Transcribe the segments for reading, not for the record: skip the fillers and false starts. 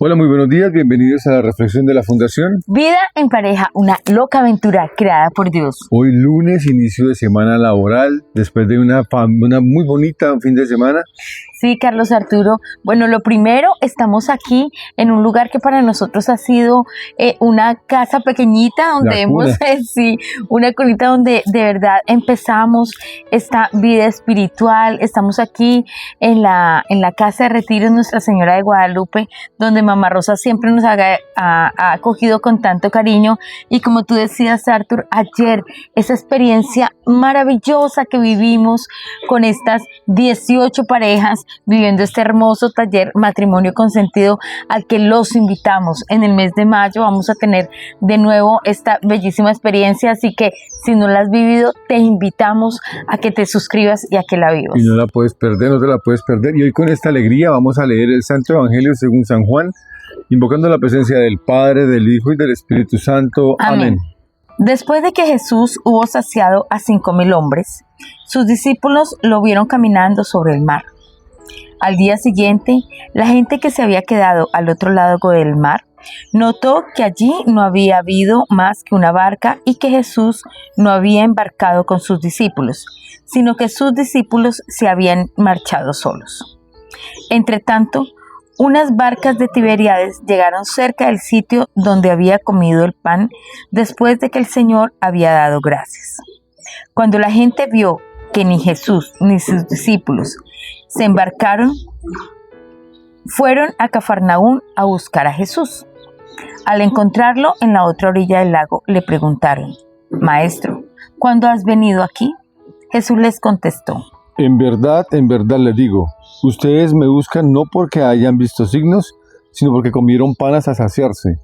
Hola, muy buenos días, bienvenidos a la reflexión de la Fundación Vida en Pareja, una loca aventura creada por Dios. Hoy lunes, inicio de semana laboral, después de una muy bonita fin de semana. Sí, Carlos Arturo. Bueno, lo primero, estamos aquí en un lugar que para nosotros ha sido una casa pequeñita donde una cunita donde de verdad empezamos esta vida espiritual. Estamos aquí en la casa de retiro Nuestra Señora de Guadalupe, donde Mamá Rosa siempre nos ha acogido con tanto cariño. Y como tú decías, Artur, ayer esa experiencia maravillosa que vivimos con estas 18 parejas viviendo este hermoso taller Matrimonio Consentido al que los invitamos. En el mes de mayo vamos a tener de nuevo esta bellísima experiencia, así que si no la has vivido, te invitamos a que te suscribas y a que la vivas. Y no la puedes perder, no te la puedes perder. Y hoy con esta alegría vamos a leer el Santo Evangelio según San Juan, invocando la presencia del Padre, del Hijo y del Espíritu Santo. Amén. Después de que Jesús hubo saciado a 5,000 hombres, sus discípulos lo vieron caminando sobre el mar. Al día siguiente, la gente que se había quedado al otro lado del mar notó que allí no había habido más que una barca y que Jesús no había embarcado con sus discípulos, sino que sus discípulos se habían marchado solos. Entretanto, unas barcas de Tiberíades llegaron cerca del sitio donde había comido el pan después de que el Señor había dado gracias. Cuando la gente vio que ni Jesús ni sus discípulos se embarcaron, fueron a Cafarnaún a buscar a Jesús. Al encontrarlo en la otra orilla del lago, le preguntaron: Maestro, ¿cuándo has venido aquí? Jesús les contestó: en verdad les digo, ustedes me buscan no porque hayan visto signos, sino porque comieron pan hasta saciarse.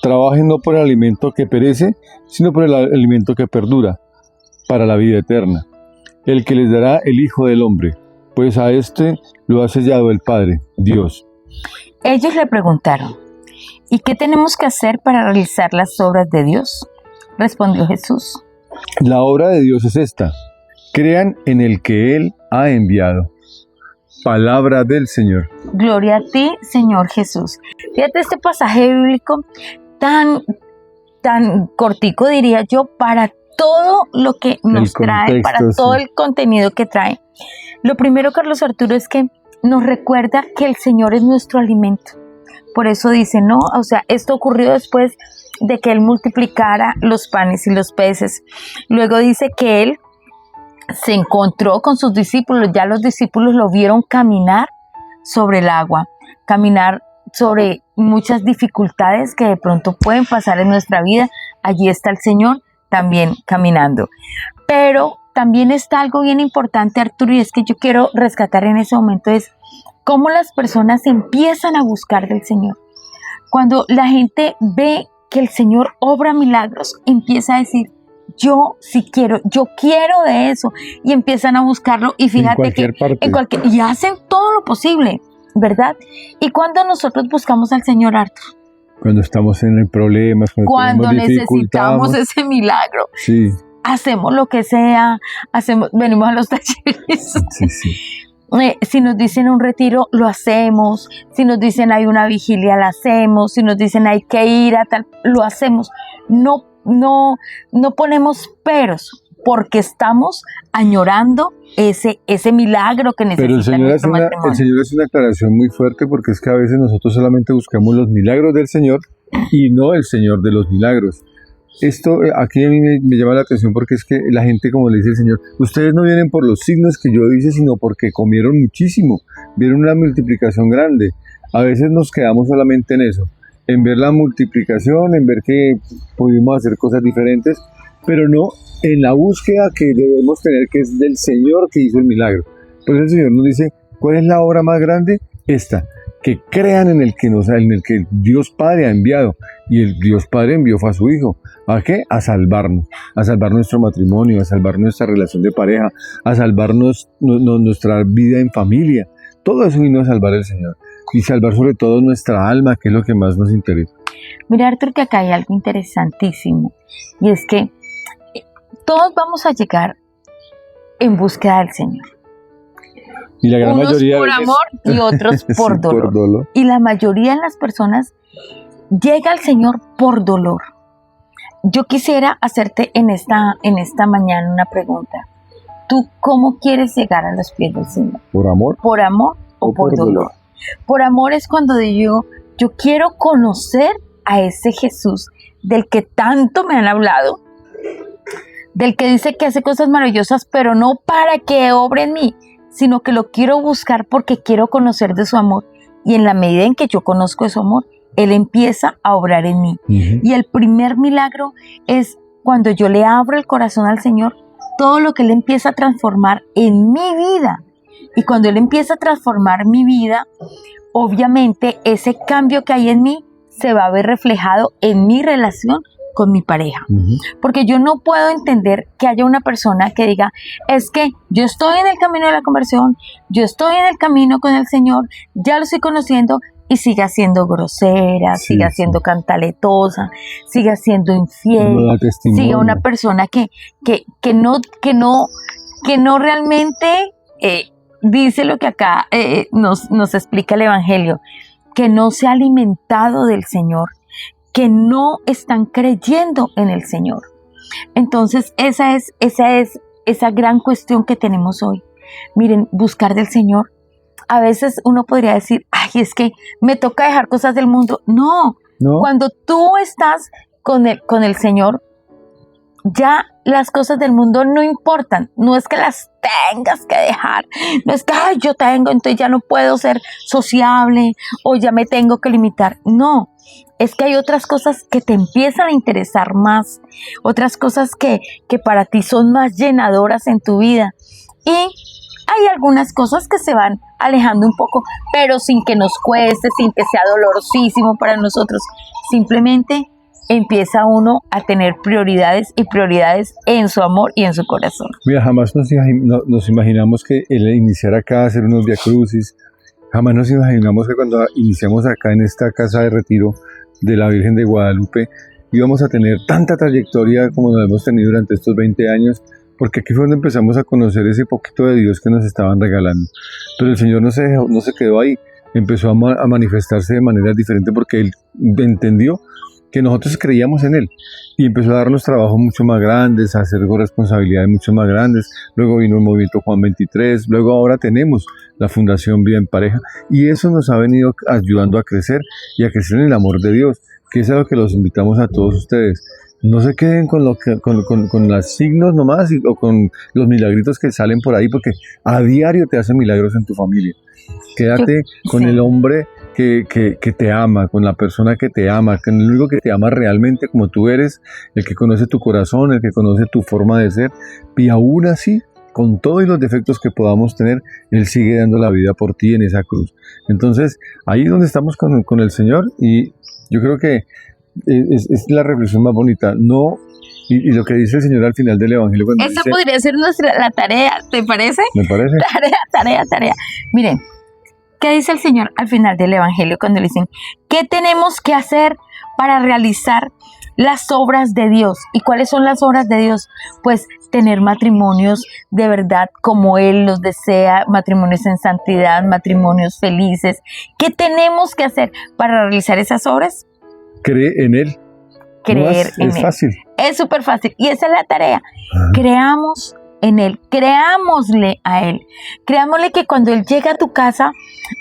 Trabajen no por el alimento que perece, sino por el alimento que perdura, para la vida eterna, el que les dará el Hijo del Hombre, pues a este lo ha sellado el Padre, Dios. Ellos le preguntaron: ¿y qué tenemos que hacer para realizar las obras de Dios? Respondió Jesús: la obra de Dios es esta: crean en el que Él ha enviado. Palabra del Señor. Gloria a ti, Señor Jesús. Fíjate este pasaje bíblico tan cortico, diría yo, para todo lo que nos trae, para todo el contenido que trae. Lo primero, Carlos Arturo, es que nos recuerda que el Señor es nuestro alimento. Por eso dice, ¿no? O sea, esto ocurrió después de que Él multiplicara los panes y los peces. Luego dice que Él se encontró con sus discípulos. Ya los discípulos lo vieron caminar sobre el agua, caminar sobre muchas dificultades que de pronto pueden pasar en nuestra vida. Allí está el Señor también caminando. Pero también está algo bien importante, Arturo, y es que yo quiero rescatar en ese momento, es cómo las personas empiezan a buscar del Señor. Cuando la gente ve que el Señor obra milagros, empieza a decir: yo sí quiero, yo quiero de eso, y empiezan a buscarlo, y fíjate y hacen todo lo posible, ¿verdad? Y cuando nosotros buscamos al Señor, Arturo, cuando estamos en problemas, cuando necesitamos ese milagro, sí, hacemos lo que sea, venimos a los talleres. Sí. Si nos dicen un retiro, lo hacemos. Si nos dicen hay una vigilia, la hacemos. Si nos dicen hay que ir a tal, lo hacemos. No ponemos peros, porque estamos añorando ese milagro que necesita nuestro matrimonio. Pero el Señor hace una aclaración muy fuerte, porque es que a veces nosotros solamente buscamos los milagros del Señor y no el Señor de los milagros. Esto aquí a mí me llama la atención, porque es que la gente, como le dice el Señor, ustedes no vienen por los signos que yo hice, sino porque comieron muchísimo, vieron una multiplicación grande. A veces nos quedamos solamente en eso, en ver la multiplicación, en ver que pudimos hacer cosas diferentes, pero no en la búsqueda que debemos tener, que es del Señor que hizo el milagro. Por eso el Señor nos dice, ¿cuál es la obra más grande? Esta: que crean en el que Dios Padre ha enviado. Y el Dios Padre envió fue a su Hijo. ¿A qué? A salvar nuestro matrimonio, a salvar nuestra relación de pareja, a salvarnos nuestra vida en familia. Todo eso vino a salvar el Señor. Y salvar sobre todo nuestra alma, que es lo que más nos interesa. Mira, Artur, que acá hay algo interesantísimo. Y es que todos vamos a llegar en búsqueda del Señor. Y la gran unos mayoría por amor y otros por, sí, dolor. por dolor. Y la mayoría de las personas llega al Señor por dolor. Yo quisiera hacerte en esta mañana una pregunta. ¿Tú cómo quieres llegar a los pies del Señor? ¿Por amor? ¿Por amor o por dolor? Por amor es cuando digo, yo quiero conocer a ese Jesús del que tanto me han hablado, del que dice que hace cosas maravillosas, pero no para que obre en mí, sino que lo quiero buscar porque quiero conocer de su amor. Y en la medida en que yo conozco de su amor, Él empieza a obrar en mí. Y el primer milagro es cuando yo le abro el corazón al Señor, todo lo que Él empieza a transformar en mi vida. Y cuando Él empieza a transformar mi vida, obviamente ese cambio que hay en mí se va a ver reflejado en mi relación con mi pareja. Porque yo no puedo entender que haya una persona que diga, es que yo estoy en el camino de la conversión, yo estoy en el camino con el Señor, ya lo estoy conociendo, y siga siendo grosera, siga siendo cantaletosa, siga siendo infiel, siga una persona que no realmente dice lo que acá nos explica el Evangelio, que no se ha alimentado del Señor, que no están creyendo en el Señor. Entonces esa es esa gran cuestión que tenemos hoy. Miren, buscar del Señor. A veces uno podría decir, ay, es que me toca dejar cosas del mundo. No. Cuando tú estás con el Señor, ya las cosas del mundo no importan. No es que las tengas que dejar. No es que, ay, yo tengo, entonces ya no puedo ser sociable o ya me tengo que limitar. No. Es que hay otras cosas que te empiezan a interesar más. Otras cosas que para ti son más llenadoras en tu vida. Y hay algunas cosas que se van alejando un poco, pero sin que nos cueste, sin que sea dolorosísimo para nosotros. Simplemente empieza uno a tener prioridades y prioridades en su amor y en su corazón. Mira, jamás nos imaginamos que el iniciar acá a hacer unos viacrucis, jamás nos imaginamos que cuando iniciamos acá en esta casa de retiro de la Virgen de Guadalupe íbamos a tener tanta trayectoria como nos hemos tenido durante estos 20 años, porque aquí fue donde empezamos a conocer ese poquito de Dios que nos estaban regalando. Pero el Señor no se quedó ahí, empezó a manifestarse de maneras diferentes porque Él entendió que nosotros creíamos en Él y empezó a darnos trabajos mucho más grandes, a hacer responsabilidades mucho más grandes. Luego vino el movimiento Juan 23, luego ahora tenemos la Fundación Vida en Pareja y eso nos ha venido ayudando a crecer y a crecer en el amor de Dios, que es a lo que los invitamos a todos ustedes. No se queden con los signos nomás o con los milagritos que salen por ahí, porque a diario te hacen milagros en tu familia. Quédate con el hombre que te ama, con la persona que te ama, con el único que te ama realmente como tú eres, el que conoce tu corazón, el que conoce tu forma de ser, y aún así, con todos los defectos que podamos tener, Él sigue dando la vida por ti en esa cruz. Entonces, ahí es donde estamos con el Señor, y yo creo que es la reflexión más bonita, no. Y lo que dice el Señor al final del Evangelio. Esa dice, podría ser la tarea, ¿te parece? Me parece. Tarea. Miren, ¿qué dice el Señor al final del Evangelio cuando le dicen, ¿qué tenemos que hacer para realizar las obras de Dios? ¿Y cuáles son las obras de Dios? Pues tener matrimonios de verdad como Él los desea, matrimonios en santidad, matrimonios felices. ¿Qué tenemos que hacer para realizar esas obras? Cree en Él. Creer en Él. Es fácil. Es súper fácil. Y esa es la tarea. Creamos en Él. Creámosle a Él. Creámosle que cuando Él llega a tu casa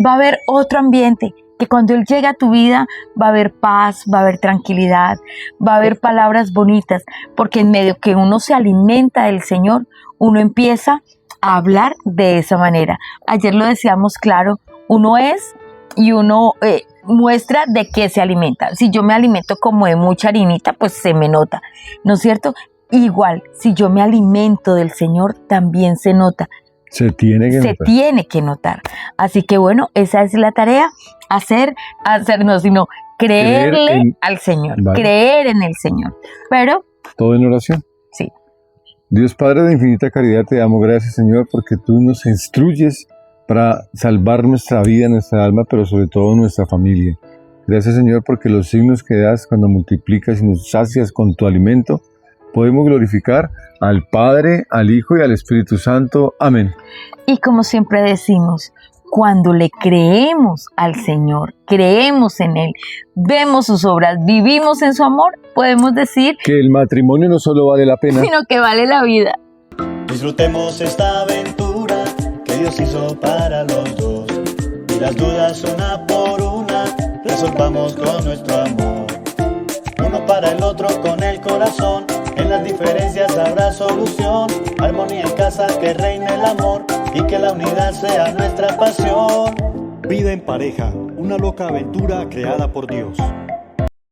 va a haber otro ambiente. Que cuando Él llega a tu vida va a haber paz, va a haber tranquilidad, va a haber palabras bonitas. Porque en medio que uno se alimenta del Señor, uno empieza a hablar de esa manera. Ayer lo decíamos claro, uno es y uno muestra de qué se alimenta. Si yo me alimento como de mucha harinita, pues se me nota, ¿no es cierto? Igual, si yo me alimento del Señor, también se nota. Se tiene que notar. Así que bueno, esa es la tarea, creerle al Señor, creer en el Señor. Pero todo en oración. Sí. Dios Padre de infinita caridad, te damos gracias, Señor, porque tú nos instruyes para salvar nuestra vida, nuestra alma, pero sobre todo nuestra familia. Gracias, Señor, porque los signos que das cuando multiplicas y nos sacias con tu alimento podemos glorificar al Padre, al Hijo y al Espíritu Santo. Amén. Y como siempre decimos, cuando le creemos al Señor, creemos en Él, vemos sus obras, vivimos en su amor, podemos decir que el matrimonio no solo vale la pena, sino que vale la vida. Disfrutemos esta aventura que Dios hizo para los dos. Y las dudas una por una resolvamos con nuestro amor. Uno para el otro con el corazón. En las diferencias habrá solución. Armonía en casa, que reine el amor y que la unidad sea nuestra pasión. Vida en pareja, una loca aventura creada por Dios.